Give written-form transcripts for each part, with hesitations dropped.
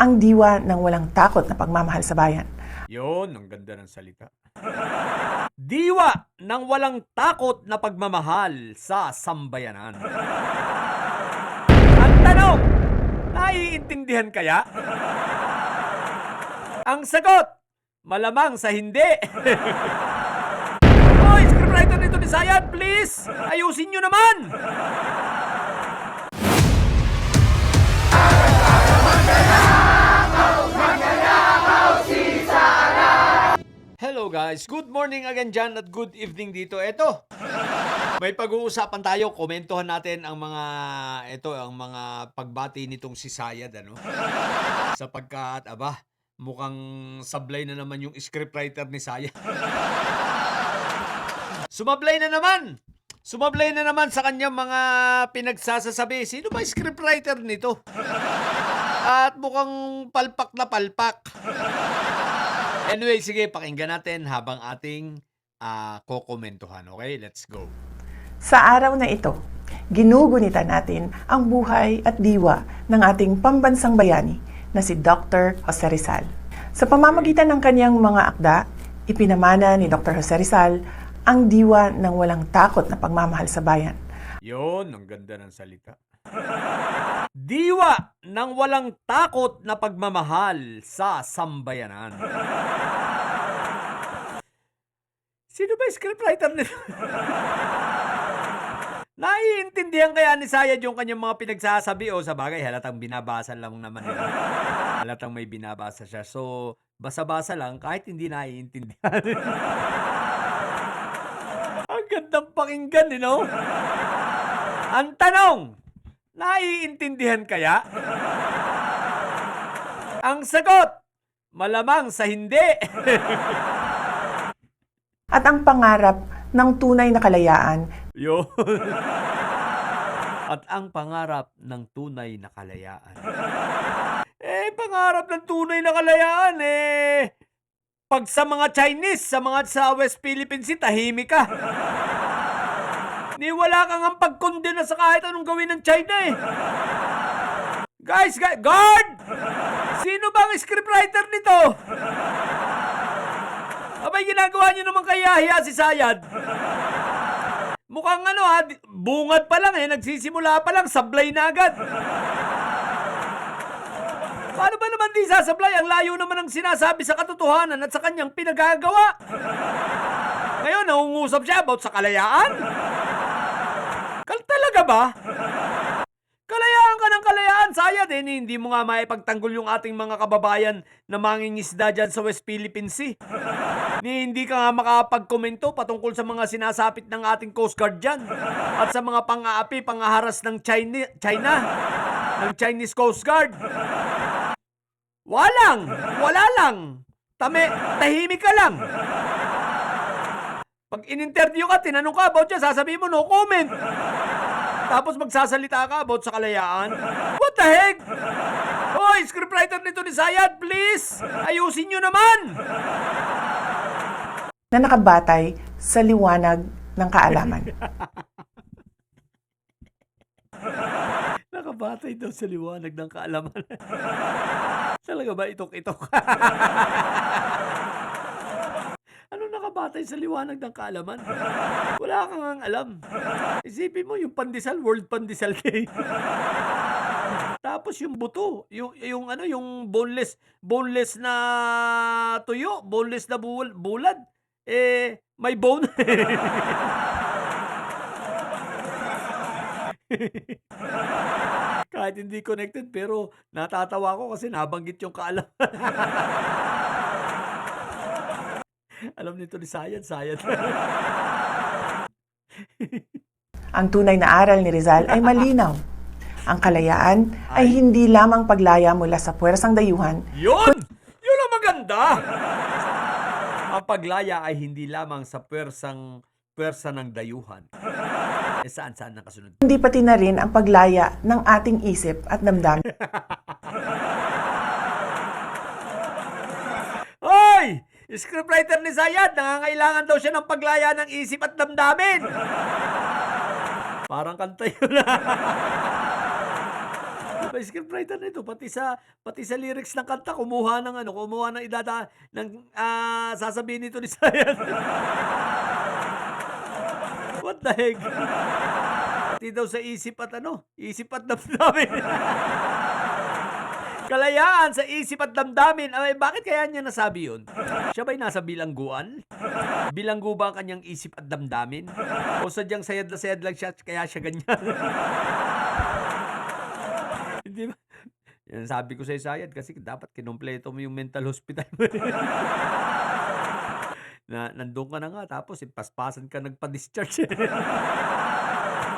ang diwa ng walang takot na pagmamahal sa bayan. Yun, ang ganda ng salita. Diwa ng walang takot na pagmamahal sa sambayanan. Ang tanong, naiintindihan kaya? Ang sagot, malamang sa hindi. Hoy, scriptwriter nito ni Sayad, please! Ayusin nyo naman! Hello guys, good morning again dyan at good evening dito. Eto, may pag-uusapan tayo, komentuhan natin ang mga pagbati nitong si Sayad, ano? Sapagkat, mukhang sablay na naman yung scriptwriter ni Sayad. Sumablay na naman! Sumablay na naman sa kanyang mga pinagsasasabi. Sino ba scriptwriter nito? At mukhang palpak na palpak. Anyway, sige, pakinggan natin habang ating kokomentuhan. Okay, let's go. Sa araw na ito, ginugunita natin ang buhay at diwa ng ating pambansang bayani na si Dr. Jose Rizal. Sa pamamagitan ng kanyang mga akda, ipinamana ni Dr. Jose Rizal ang diwa ng walang takot na pagmamahal sa bayan. Yun, ang ganda ng salita. Diwa ng walang takot na pagmamahal sa sambayanan. Sino ba yung scriptwriter nito? Naiintindihan kaya ni Sayad yung kanyang mga pinagsasabi o sa bagay halatang binabasa lang naman nila. Halatang may binabasa siya. So, basa-basa lang kahit hindi naiintindihan. Ang gandang pakinggan, you know? Ang tanong, naiintindihan kaya? Ang sagot, malamang sa hindi. At ang pangarap ng tunay na kalayaan. Yun. At ang pangarap ng tunay na kalayaan. Pangarap ng tunay na kalayaan, pag sa mga Chinese, sa West Philippine Sea, tahimik ka. Ni wala kang ang pagkondena sa kahit anong gawin ng China Guys, guard! Sino bang scriptwriter nito? Abay, ginagawa nyo naman kayahiya si Sayad. Mukhang bungad pa lang nagsisimula pa lang, sablay na agad. Paano ba naman di sasablay? Ang layo naman ng sinasabi sa katotohanan at sa kanyang pinagagawa. Ngayon, nangungusap siya about sa kalayaan? Talaga ba? Kalayaan ka ng kalayaan, Sayad. Hindi mo nga maipagtanggol yung ating mga kababayan na mangingisda dyan sa West Philippine Sea. Hindi ka nga makapagkomento patungkol sa mga sinasapit ng ating Coast Guard dyan. At sa mga pang-aapi, pang-aharas ng China, ng Chinese Coast Guard. Wala lang. Tahimik ka lang. Pag in-interview ka, tinanong ka about dyan, sasabihin mo no comment. Tapos magsasalita ka about sa kalayaan. What the heck? Hoy, scriptwriter nito ni Sayad, please! Ayusin nyo naman! Na nakabatay sa liwanag ng kaalaman. Nakabatay daw sa liwanag ng kaalaman. Talaga ba itok-itok? Ano nakabatay sa liwanag ng kaalaman? Wala kang ang alam. Isipin mo yung pandesal, World Pandesal Day. Tapos yung buto, yung boneless na tuyo, boneless na bulad, may bone. Kahit hindi connected pero natatawa ko kasi nabanggit yung kaalaman. Alam nito ni Sayad. Ang tunay na aral ni Rizal ay malinaw. Ang kalayaan ay hindi lamang paglaya mula sa puwersang dayuhan. Yun ang maganda. Ang paglaya ay hindi lamang sa puwersa ng dayuhan. Saan nakasunod? Hindi pati na rin ang paglaya ng ating isip at damdamin. Hoy! Scriptwriter ni Sayad, nangangailangan daw siya ng paglaya ng isip at damdamin. Parang kanta yun. May scriptwriter nito pati sa lyrics ng kanta kumuha ng sasabihin nito ni Sayad. What the heck? Pati daw sa isip at damdamin. Kalayaan sa isip at damdamin. Ay, bakit kaya niya nasabi yun? Siya ba'y nasa bilangguan? Bilanggo ba ang kanyang isip at damdamin? O sadyang sayad na sayad lang siya kaya siya ganyan? Hindi ba? Yan sabi ko sa Sayad kasi dapat kinumpleto mo yung mental hospital mo. Na nandun ka na nga tapos paspasan ka nagpa-discharge.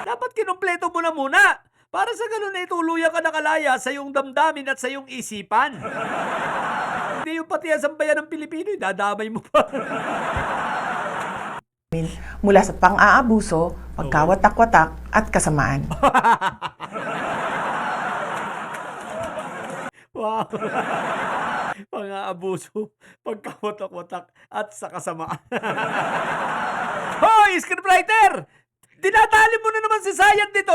Dapat kinumpleto mo na muna. Para sa ganun na ituluyan ka nakalaya sa iyong damdamin at sa iyong isipan. Hindi yung pati ang sambayan ng Pilipino, dadamay mo pa. Mula sa pang-aabuso, pagkawatak-watak at kasamaan. Wow. Pang-aabuso, pagkawatak-watak at sa kasamaan. Hoy, scriptwriter! Dinadali mo na naman si Sayad dito.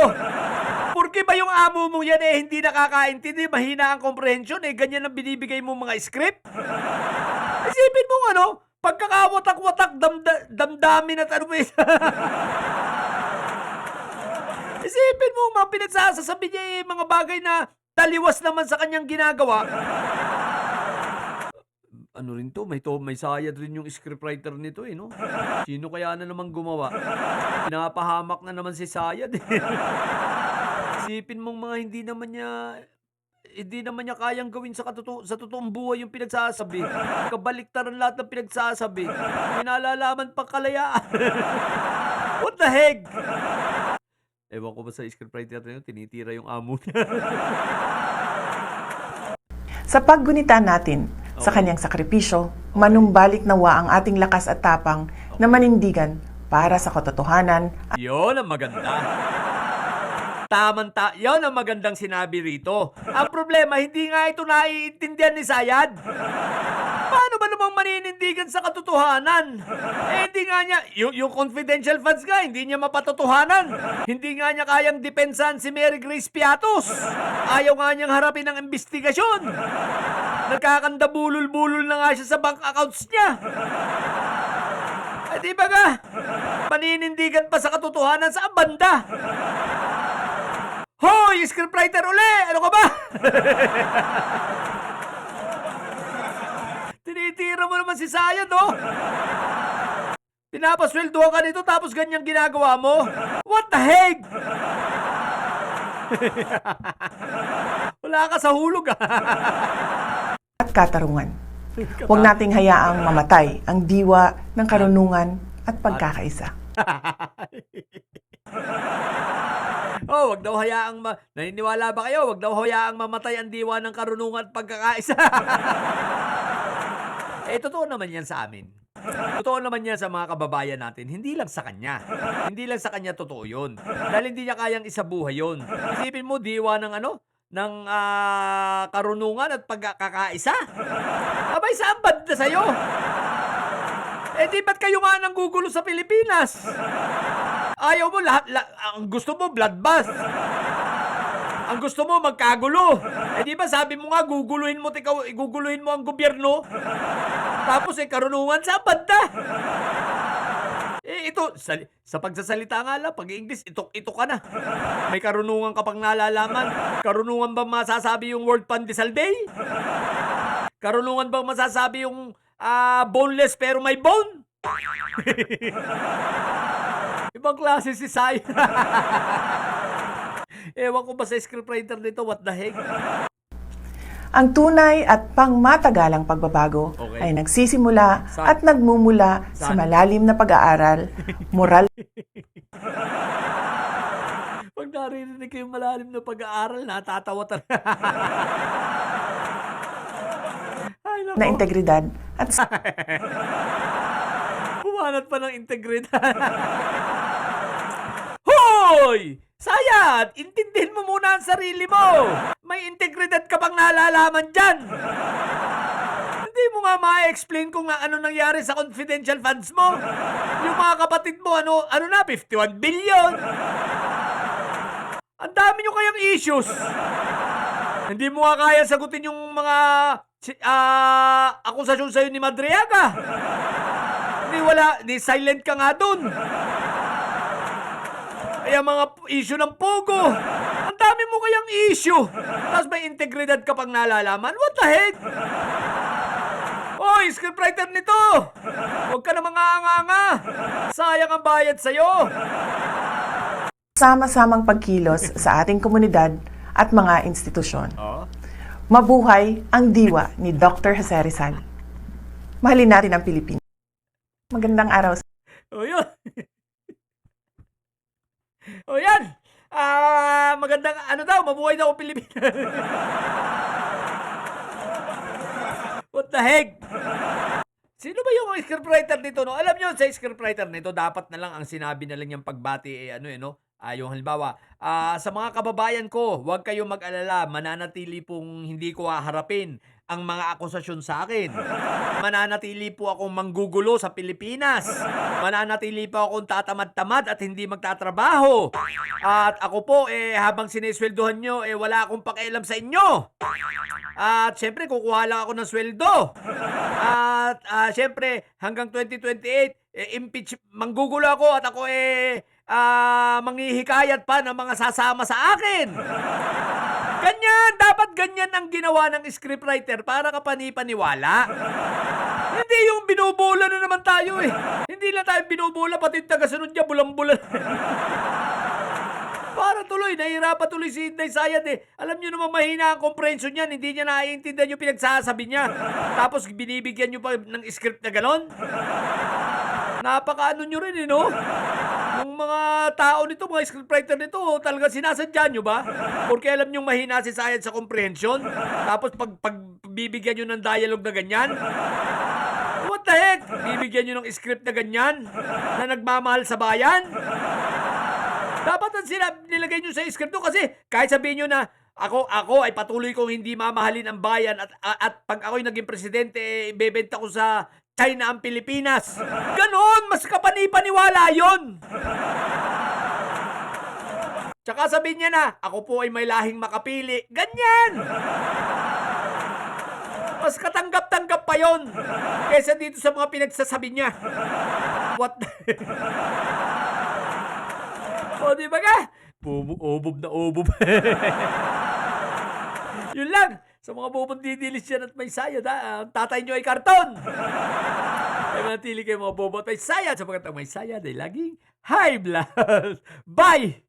Porke ba yung amo mo yan hindi nakakaintindi, mahina ang comprehension ganyan ang binibigay mo mga script? Isipin mo pagkakawatak-watak damdamin at ano ba yun? Isipin mo mga pinagsasasabi niya mga bagay na taliwas naman sa kanyang ginagawa. Ano rin to, may Sayad rin yung scriptwriter nito no? Sino kaya na naman gumawa? Pinapahamak na naman si Sayad Isipin mong mga hindi naman niya kayang gawin sa totoong buhay yung pinagsasabi. Kabaliktaran lahat ng pinagsasabi. Pinalalaman pang kalayaan. What the heck? Ewan ko ba sa scriptwriter na yun, tinitira yung amo niya. Sa paggunita natin sa kanyang sakripisyo, manumbalik nawa ang ating lakas at tapang na manindigan para sa katotohanan. Yun ang maganda. Yun ang magandang sinabi rito. Ang problema, hindi nga ito naiintindihan ni Sayad. Paano ba namang maninindigan sa katotohanan? Hindi nga niya, yung confidential funds nga, hindi niya mapatotohanan. Hindi nga niya kayang depensahan si Mary Grace Piatos. Ayaw nga niyang harapin ang investigasyon. Nagkakanda bulol-bulol na nga siya sa bank accounts niya. Di ba nga? Paninindigan pa sa katotohanan sa banda. Hoy, scriptwriter uli! Ano ka ba? Tinitira mo naman si Sayad, Pinapasweldohan ka nito tapos ganyang ginagawa mo? What the heck? Wala ka sa hulog, At katarungan. Huwag nating hayaang mamatay ang diwa ng karunungan at pagkakaisa. Wag daw hayaang naniniwala ba kayo? Wag daw hayaang mamatay ang diwa ng karunungan at pagkakaisa. Totoo naman yan sa amin. Totoo naman yan sa mga kababayan natin. Hindi lang sa kanya. Hindi lang sa kanya totoo yun. Dahil hindi niya kayang isabuhay yun. Isipin mo, diwa ng ng karunungan at pagkakaisa. Abay, saan banda sa'yo? Di ba't kayo nga nang gugulo sa Pilipinas? Ayaw mo ang gusto mo bloodbath. Ang gusto mo magkagulo. Di ba sabi mo nga guguluhin mo ang gobyerno. Tapos karunungan sa banda. Ito sa pagsasalita nga lang, pag-English, ito ka na. May karunungan ka pang nalalaman. Karunungan ba masasabi yung World Pandesal Day? Karunungan ba masasabi yung boneless pero may bone? Ibang klase si Sayad. Ewan ko ba sa scriptwriter nito, what the heck? Ang tunay at pangmatagalang pagbabago ay nagsisimula at nagmumula sa malalim na pag-aaral, moral. Pag naririnig ko yung malalim na pag-aaral, natatawa talaga. Na integridad at Bumanat pa ng integridad. Hoy! Sayad! Intindihin mo muna ang sarili mo! May integridad ka bang nalalaman dyan? Hindi mo nga ma-explain kung ano nangyari sa confidential funds mo? Yung mga kapatid mo, ano na, 51 billion? Ang dami nyo kayang issues! Hindi mo nga kaya sagutin yung mga akusasyon sa'yo ni Madriaga. Hindi silent ka nga dun. Kaya mga issue ng Pogo. Ang dami mo kayang issue. Tapos may integridad ka pang nalalaman. What the heck? Oy, scriptwriter nito! Huwag ka na manganganga. Sayang ang bayad sa'yo. Sama-samang pagkilos sa ating komunidad at mga institusyon. Oh? Mabuhay ang diwa ni Dr. Jose Rizal. Mahalin natin ang Pilipinas. Magandang araw. O yun. O yan. Magandang mabuhay daw ang Pilipinas. What the heck? Sino ba yung scriptwriter nito, no? Alam nyo, sa scriptwriter nito, dapat na lang ang sinabi na lang yung pagbati, yung halimbawa, sa mga kababayan ko, huwag kayong mag-alala, mananatili pong hindi ko haharapin ang mga akusasyon sa akin. Mananatili po akong manggugulo sa Pilipinas. Mananatili po akong tatamad-tamad at hindi magtatrabaho. At ako po, habang sinesweldohan nyo, wala akong pakialam sa inyo. At syempre, kukuha lang ako ng sweldo. At syempre, hanggang 2028, manggugulo ako at ako manghihikayat pa ng mga sasama sa akin. Dapat ganyan ang ginawa ng scriptwriter para kapanipaniwala. Hindi yung binubula na naman tayo Hindi lang tayo binubula, pati yung tagasunod niya, bulang-bulan. Para tuloy, nahihirapan tuloy si Inday Sayad Alam niyo naman mahina ang comprehension niyan, hindi niya naiintindihan yung pinagsasabi niya. Tapos binibigyan niyo pa ng script na ganon. Napakaano niyo rin no? Yung mga tao nito, mga scriptwriter nito, talaga sinasadya nyo ba? Porque alam nyo mahina si Sayad sa comprehension? Tapos pag bibigyan nyo ng dialogue na ganyan? What the heck? Bibigyan nyo ng script na ganyan? Na nagmamahal sa bayan? Dapat ang nilagay nyo sa script nyo kasi kahit sabihin nyo na ako ay patuloy kong hindi mamahalin ang bayan at pag ako'y naging presidente, ibebenta ko sa China ang Pilipinas. Ganon! Mas kapanipaniwala yon. Tsaka sabihin niya na, ako po ay may lahing makapili. Ganyan! Mas katanggap-tanggap pa yon kaysa dito sa mga pinagsasabi niya. What the... O, di ba ka? Obob na obob. Yun lang. Sa mga bubong didilis yan at may sayad, ang tatay nyo ay karton. Ay manatili kayo mga bobo at may sayad sapagkat ang may sayad ay laging high blood. Bye!